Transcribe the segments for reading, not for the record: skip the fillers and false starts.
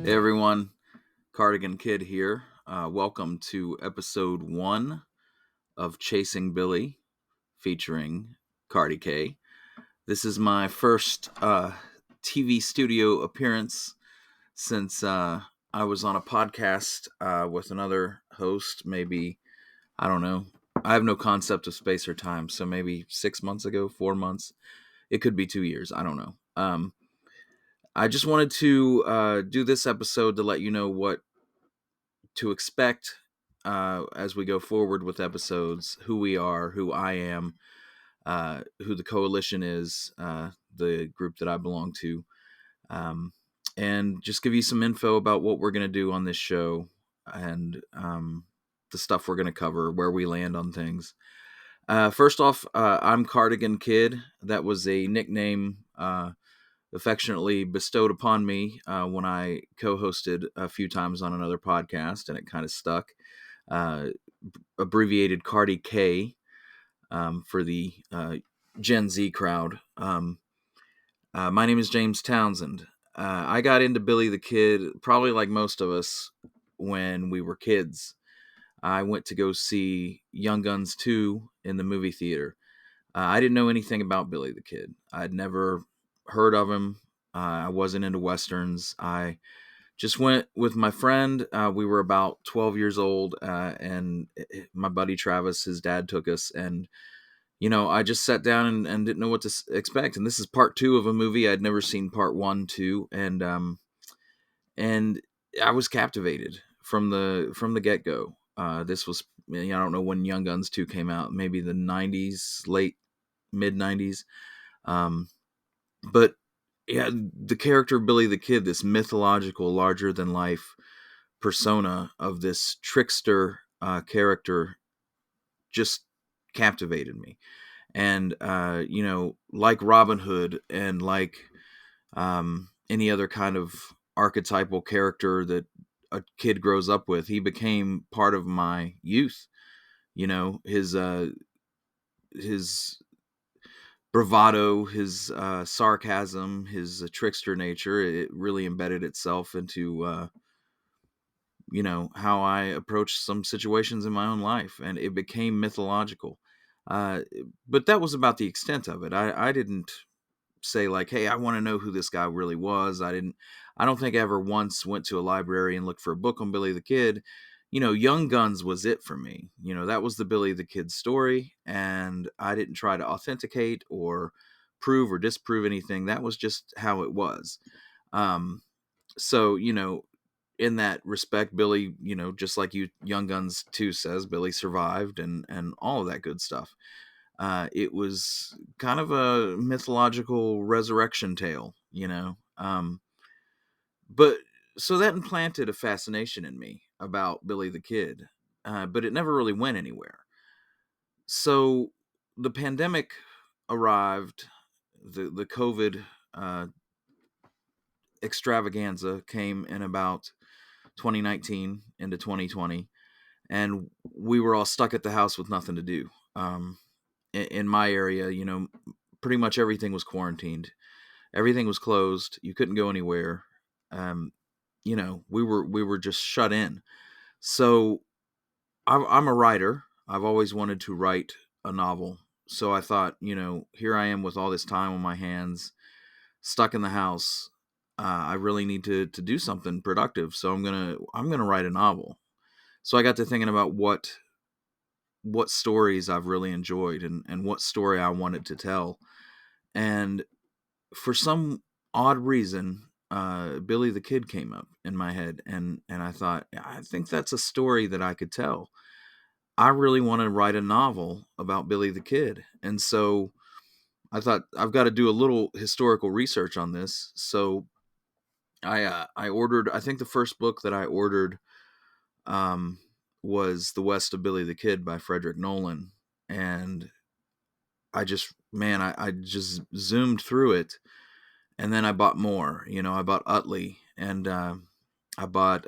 Hey everyone, Cardigan Kid here. Welcome to episode 1 of Chasing Billy featuring Cardi K. This is my first TV studio appearance since I was on a podcast with another host, maybe, I don't know. I have no concept of space or time, so maybe 6 months ago, 4 months. It could be 2 years, I don't know. I just wanted to do this episode to let you know what to expect as we go forward with episodes, who we are, who I am, who the coalition is, the group that I belong to, um, and just give you some info about what we're going to do on this show and the stuff we're going to cover, where we land on things. First off, I'm Cardigan Kid. That was a nickname affectionately bestowed upon me when I co-hosted a few times on another podcast, and it kind of stuck. Uh, Abbreviated Cardi K for the Gen Z crowd. My name is James Townsend. I got into Billy the Kid probably like most of us when we were kids. I went to go see Young Guns 2 in the movie theater. I didn't know anything about Billy the Kid. I'd never heard of him. I wasn't into Westerns. I just went with my friend. We were about 12 years old, and my buddy Travis, his dad took us. And, I just sat down and didn't know what to expect. And this is part 2 of a movie. I'd never seen part 1, 2. And I was captivated from the get-go. This was, I don't know when Young Guns 2 came out, maybe the 90s, late mid 90s. But yeah, the character of Billy the Kid, this mythological, larger than life persona of this trickster character, just captivated me. And like Robin Hood and like any other kind of archetypal character that a kid grows up with, he became part of my youth. His bravado, his sarcasm, his trickster nature, it really embedded itself into how I approach some situations in my own life, and it became mythological. Uh, but that was about the extent of it. I didn't say like, hey, I want to know who this guy really was. I don't think I ever once went to a library and looked for a book on Billy the Kid. Young Guns was it for me. That was the Billy the Kid story, and I didn't try to authenticate or prove or disprove anything. That was just how it was. So, in that respect, Billy, just like Young Guns 2 says, Billy survived and all of that good stuff. It was kind of a mythological resurrection tale, but so that implanted a fascination in me about Billy the Kid, but it never really went anywhere. So the pandemic arrived, the COVID extravaganza came in about 2019 into 2020, and we were all stuck at the house with nothing to do. In my area, pretty much everything was quarantined. Everything was closed. You couldn't go anywhere. Um, we were just shut in. So I'm a writer. I've always wanted to write a novel. So I thought, here I am with all this time on my hands, stuck in the house. I really need to do something productive. So I'm gonna write a novel. So I got to thinking about what stories I've really enjoyed and what story I wanted to tell. And for some odd reason, Billy the Kid came up in my head, and I thought, I think that's a story that I could tell. I really want to write a novel about Billy the Kid. And so I thought I've got to do a little historical research on this. So I ordered, I think the first book that I ordered um, was The West of Billy the Kid by Frederick Nolan. And I just zoomed through it, and then I bought more. I bought Utley, and I bought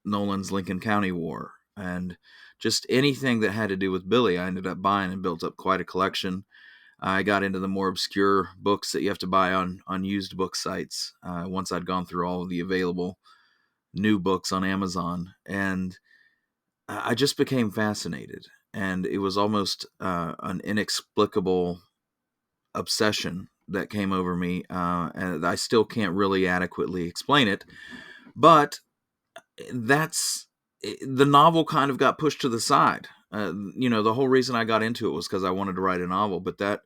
Nolan's Lincoln County War, and just anything that had to do with Billy, I ended up buying and built up quite a collection. I got into the more obscure books that you have to buy on used book sites once I'd gone through all of the available. new books on Amazon, and I just became fascinated. And it was almost an inexplicable obsession that came over me, and I still can't really adequately explain it. But that's the novel kind of got pushed to the side. The whole reason I got into it was because I wanted to write a novel, but that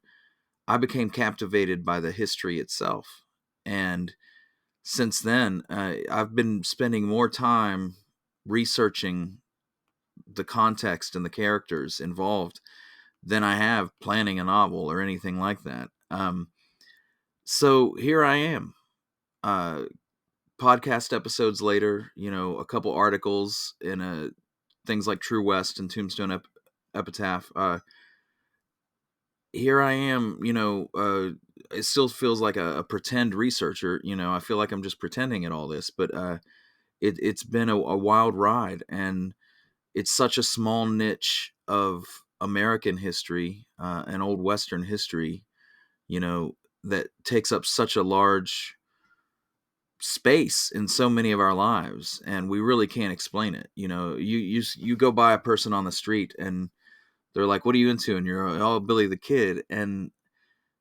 I became captivated by the history itself. And since then, I've been spending more time researching the context and the characters involved than I have planning a novel or anything like that. So here I am, uh, podcast episodes later, a couple articles in things like True West and Tombstone Epitaph. Here I am, it still feels like a pretend researcher. I feel like I'm just pretending at all this, but it's been a wild ride, and it's such a small niche of American history and old Western history, that takes up such a large space in so many of our lives, and we really can't explain it. You go by a person on the street and they're like, "What are you into?" And you're, "Oh, Billy the Kid." And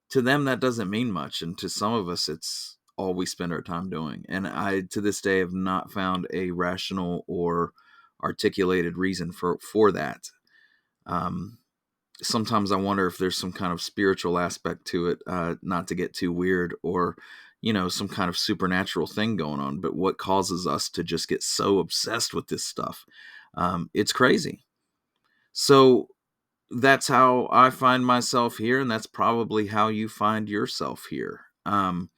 to them that doesn't mean much, and to some of us it's all we spend our time doing. And I, to this day, have not found a rational or articulated reason for that. um, Sometimes I wonder if there's some kind of spiritual aspect to it, not to get too weird, or some kind of supernatural thing going on. But what causes us to just get so obsessed with this stuff? It's crazy. So that's how I find myself here, and that's probably how you find yourself here. From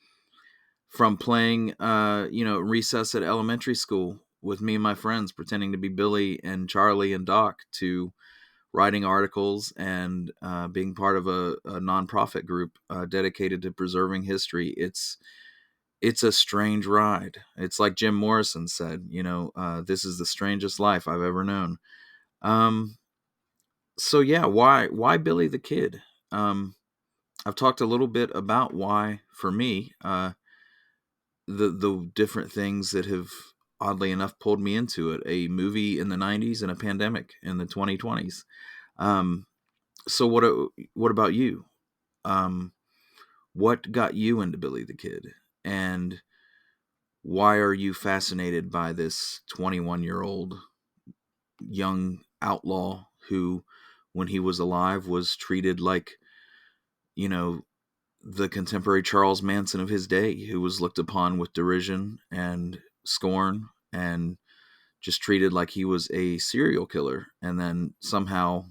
playing, recess at elementary school with me and my friends, pretending to be Billy and Charlie and Doc, to writing articles and being part of a nonprofit group dedicated to preserving history. It's a strange ride. It's like Jim Morrison said, this is the strangest life I've ever known. Um, so yeah, why Billy the Kid? Um, I've talked a little bit about why, for me, the different things that have oddly enough pulled me into it: a movie in the '90s and a pandemic in the 2020s. Um, so what about you? Um, what got you into Billy the Kid, and why are you fascinated by this 21-year-old young outlaw who, when he was alive, was treated like, you know, the contemporary Charles Manson of his day, who was looked upon with derision and scorn, and just treated like he was a serial killer, and then somehow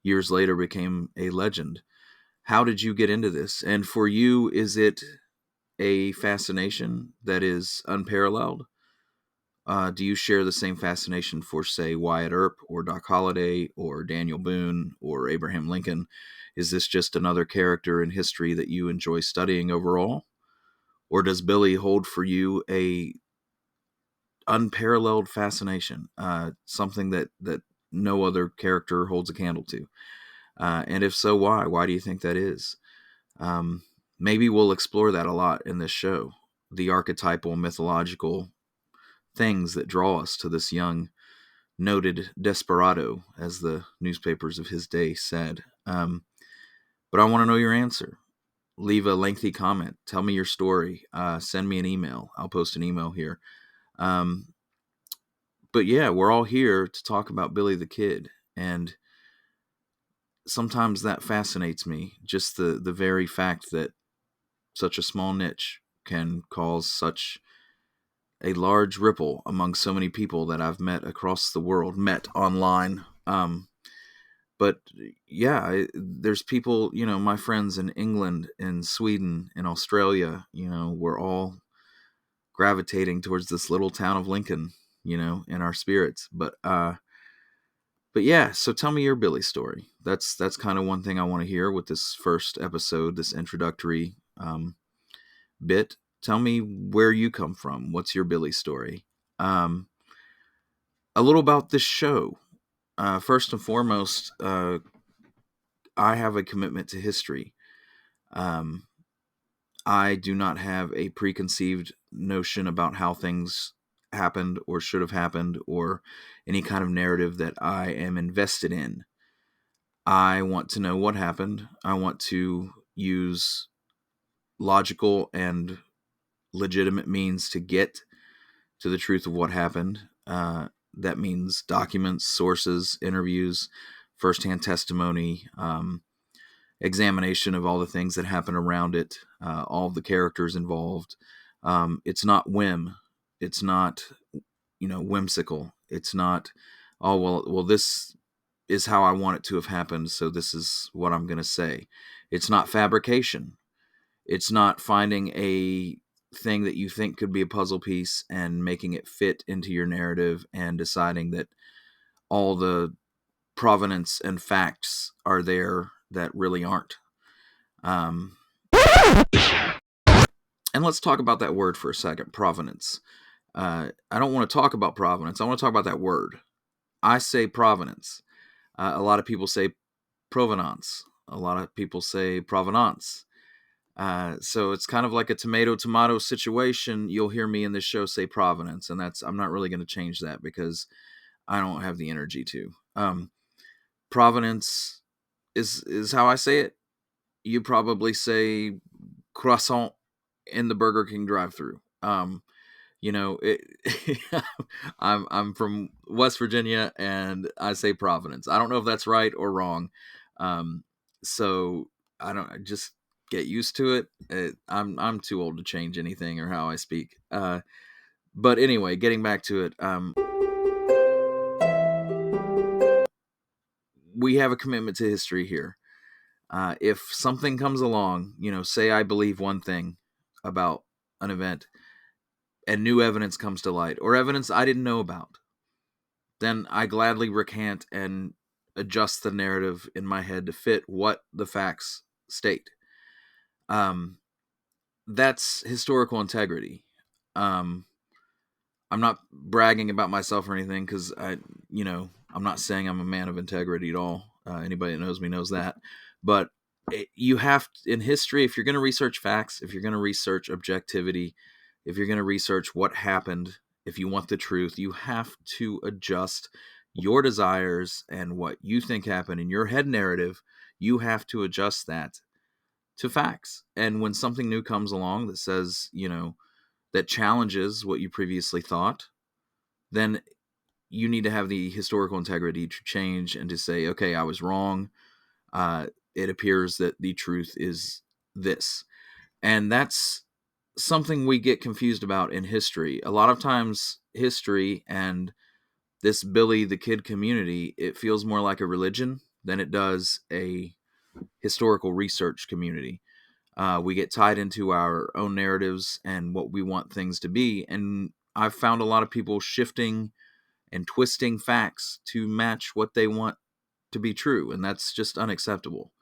years later became a legend? How did you get into this? And for you, is it a fascination that is unparalleled? Do you share the same fascination for, say, Wyatt Earp or Doc Holliday or Daniel Boone or Abraham Lincoln? Is this just another character in history that you enjoy studying overall? Or does Billy hold for you a unparalleled fascination, something that no other character holds a candle to? And if so, why? Why do you think that is? Um, Maybe we'll explore that a lot in this show, the archetypal, mythological things that draw us to this young, noted desperado, as the newspapers of his day said. But I want to know your answer. Leave a lengthy comment. Tell me your story. Send me an email. I'll post an email here. Um, but yeah, we're all here to talk about Billy the Kid. And sometimes that fascinates me. Just the very fact that such a small niche can cause such a large ripple among so many people that I've met across the world, met online. But yeah, there's people, my friends in England, in Sweden, in Australia, we're all gravitating towards this little town of Lincoln, in our spirits. But yeah, so tell me your Billy story. That's kind of one thing I want to hear with this first episode, this introductory bit. Tell me where you come from. What's your Billy story? Um, a little about this show. First and foremost, I have a commitment to history. Um, I do not have a preconceived notion about how things happened or should have happened, or any kind of narrative that I am invested in. I want to know what happened. I want to use logical and legitimate means to get to the truth of what happened. That means documents, sources, interviews, firsthand testimony, examination of all the things that happen around it, all of the characters involved. It's not whim. It's not, whimsical. It's not, oh well, this is how I want it to have happened, so this is what I'm going to say. It's not fabrication. It's not finding a thing that you think could be a puzzle piece and making it fit into your narrative and deciding that all the provenance and facts are there that really aren't. Um, and let's talk about that word for a second, provenance. I don't want to talk about provenance. I want to talk about that word. I say provenance. A lot of people say provenance. A lot of people say provenance. So it's kind of like a tomato situation. You'll hear me in this show say provenance, and I'm not really going to change that because I don't have the energy to. Provenance is how I say it. You probably say croissant in the Burger King drive-through. I'm from West Virginia, and I say Providence. I don't know if that's right or wrong. So I just get used to it. I'm too old to change anything or how I speak. But anyway, getting back to it, we have a commitment to history here. If something comes along, say I believe one thing about an event, and new evidence comes to light, or evidence I didn't know about, then I gladly recant and adjust the narrative in my head to fit what the facts state. That's historical integrity. I'm not bragging about myself or anything, because I'm not saying I'm a man of integrity at all. Anybody that knows me knows that. But you have, in history, if you're going to research facts, if you're going to research objectivity, if you're going to research what happened, if you want the truth, you have to adjust your desires and what you think happened in your head narrative. You have to adjust that to facts. And when something new comes along that says, that challenges what you previously thought, then you need to have the historical integrity to change and to say, okay, I was wrong. It appears that the truth is this. And that's something we get confused about in history. A lot of times, history and this Billy the Kid community, it feels more like a religion than it does a historical research community. We get tied into our own narratives and what we want things to be. And I've found a lot of people shifting and twisting facts to match what they want to be true. And that's just unacceptable.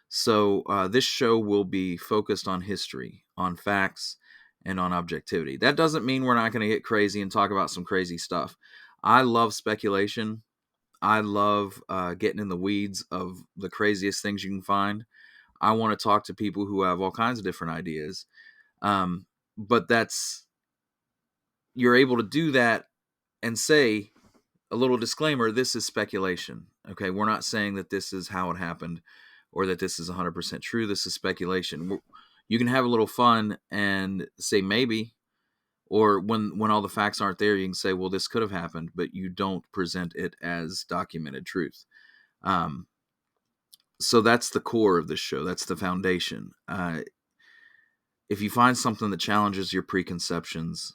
So this show will be focused on history, on facts, and on objectivity. That doesn't mean we're not going to get crazy and talk about some crazy stuff. I love speculation. I love getting in the weeds of the craziest things you can find. I want to talk to people who have all kinds of different ideas. But you're able to do that and say, a little disclaimer, this is speculation. Okay, we're not saying that this is how it happened or that this is 100% true. This is speculation. You can have a little fun and say maybe, or when all the facts aren't there, you can say, well, this could have happened, but you don't present it as documented truth. So that's the core of this show. That's the foundation. If you find something that challenges your preconceptions,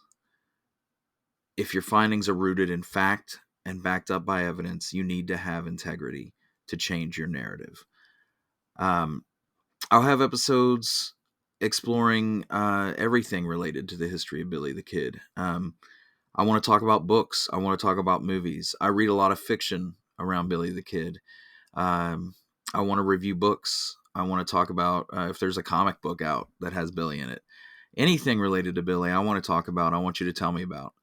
if your findings are rooted in fact and backed up by evidence, you need to have integrity to change your narrative. I'll have episodes exploring everything related to the history of Billy the Kid. I want to talk about books. I want to talk about movies. I read a lot of fiction around Billy the Kid. I want to review books. I want to talk about if there's a comic book out that has Billy in it. Anything related to Billy, I want to talk about. I want you to tell me about.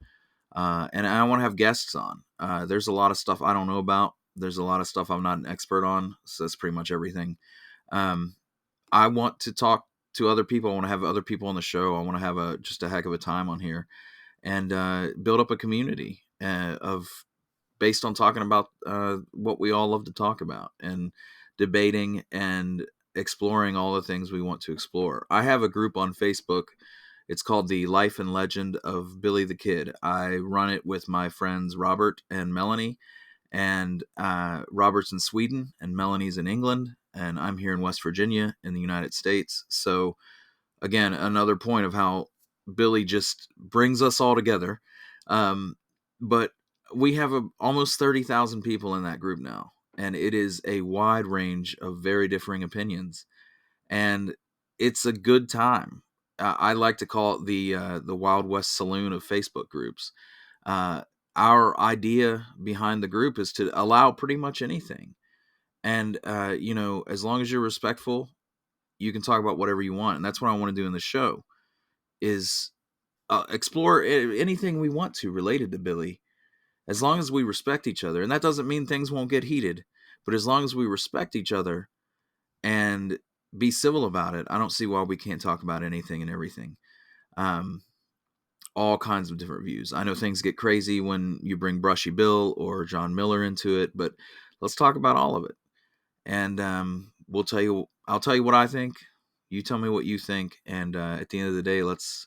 And I want to have guests on. There's a lot of stuff I don't know about. There's a lot of stuff I'm not an expert on. So that's pretty much everything. I want to talk to other people. I want to have other people on the show. I want to have just a heck of a time on here. and build up a community of based on talking about what we all love to talk about, and debating and exploring all the things we want to explore. I have a group on Facebook. It's called The Life and Legend of Billy the Kid. I run it with my friends Robert and Melanie, and Robert's in Sweden and Melanie's in England, and I'm here in West Virginia in the United States. So again, another point of how Billy just brings us all together. But we have almost 30,000 people in that group now, and it is a wide range of very differing opinions, and it's a good time. I like to call it the Wild West Saloon of Facebook groups. Uh, our idea behind the group is to allow pretty much anything, and as long as you're respectful, you can talk about whatever you want, and that's what I want to do in the show is explore anything we want to related to Billy, as long as we respect each other. And that doesn't mean things won't get heated, but as long as we respect each other and be civil about it, I don't see why we can't talk about anything and everything. Um, all kinds of different views. I know things get crazy when you bring Brushy Bill or John Miller into it, but let's talk about all of it. And I'll tell you what I think. You tell me what you think, and at the end of the day, let's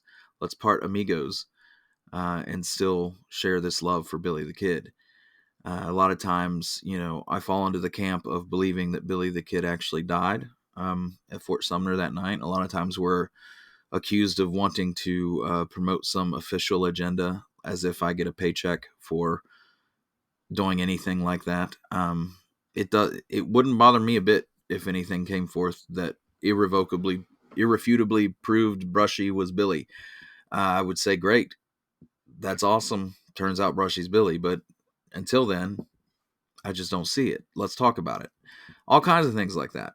part amigos and still share this love for Billy the Kid. A lot of times, I fall into the camp of believing that Billy the Kid actually died at Fort Sumner that night. A lot of times we're accused of wanting to promote some official agenda as if I get a paycheck for doing anything like that. It wouldn't bother me a bit if anything came forth that irrefutably proved Brushy was Billy. I would say, great, that's awesome. Turns out Brushy's Billy, but until then, I just don't see it. Let's talk about it. All kinds of things like that.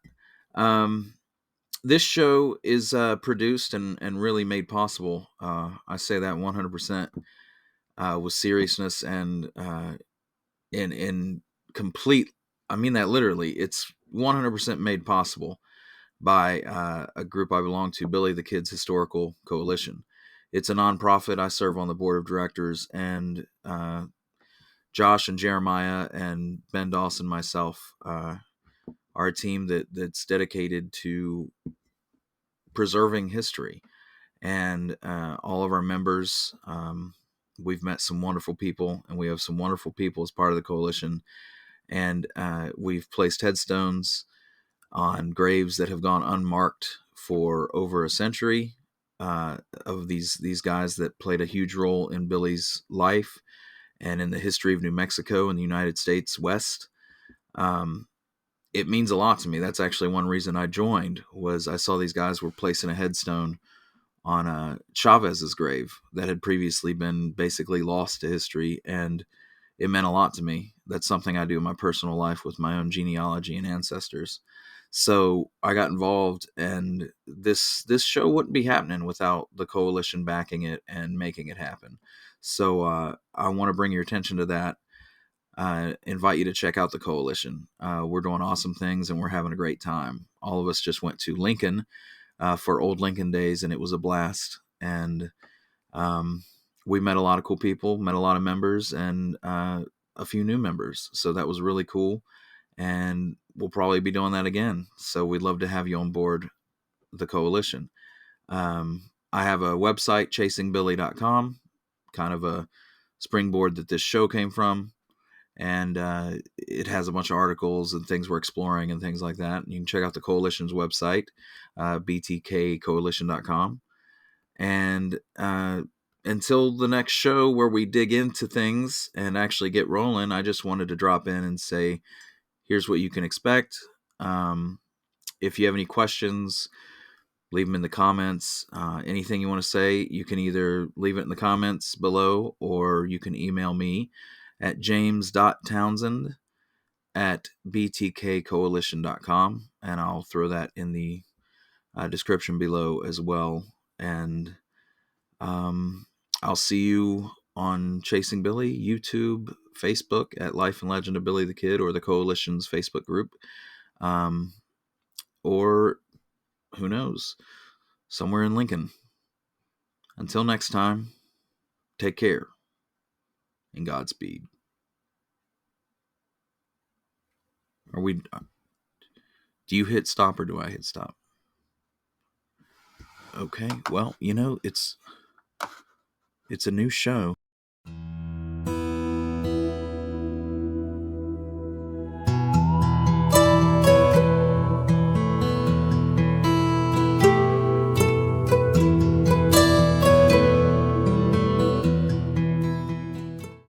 Um, this show is produced and really made possible. I say that 100% with seriousness and in complete. I mean that literally. It's 100% made possible by a group I belong to, Billy the Kid's Historical Coalition. It's a nonprofit. I serve on the board of directors, and Josh and Jeremiah and Ben Dawson, myself, are a team that's dedicated to preserving history. And all of our members, we've met some wonderful people, and we have some wonderful people as part of the coalition. And we've placed headstones on graves that have gone unmarked for over a century of these guys that played a huge role in Billy's life and in the history of New Mexico and the United States West. Um, it means a lot to me. That's actually one reason I joined, was I saw these guys were placing a headstone on Chavez's grave that had previously been basically lost to history, and it meant a lot to me. That's something I do in my personal life with my own genealogy and ancestors. So I got involved, and this show wouldn't be happening without the coalition backing it and making it happen. So I want to bring your attention to that. Invite you to check out the coalition. We're doing awesome things, and we're having a great time. All of us just went to Lincoln for Old Lincoln Days, and it was a blast. And um, we met a lot of cool people, met a lot of members, and a few new members. So that was really cool. And we'll probably be doing that again. So we'd love to have you on board the coalition. I have a website, chasingbilly.com, kind of a springboard that this show came from. And it has a bunch of articles and things we're exploring and things like that. And you can check out the coalition's website, btkcoalition.com. And until the next show where we dig into things and actually get rolling, I just wanted to drop in and say, here's what you can expect. If you have any questions, leave them in the comments. Anything you want to say, you can either leave it in the comments below, or you can email me at james.townsend@btkcoalition.com, and I'll throw that in the description below as well. And I'll see you on Chasing Billy, YouTube, Facebook at Life and Legend of Billy the Kid, or the Coalition's Facebook group. Or who knows, somewhere in Lincoln. Until next time. Take care, and Godspeed. Are we? Do you hit stop or do I hit stop? Okay. Well, it's a new show.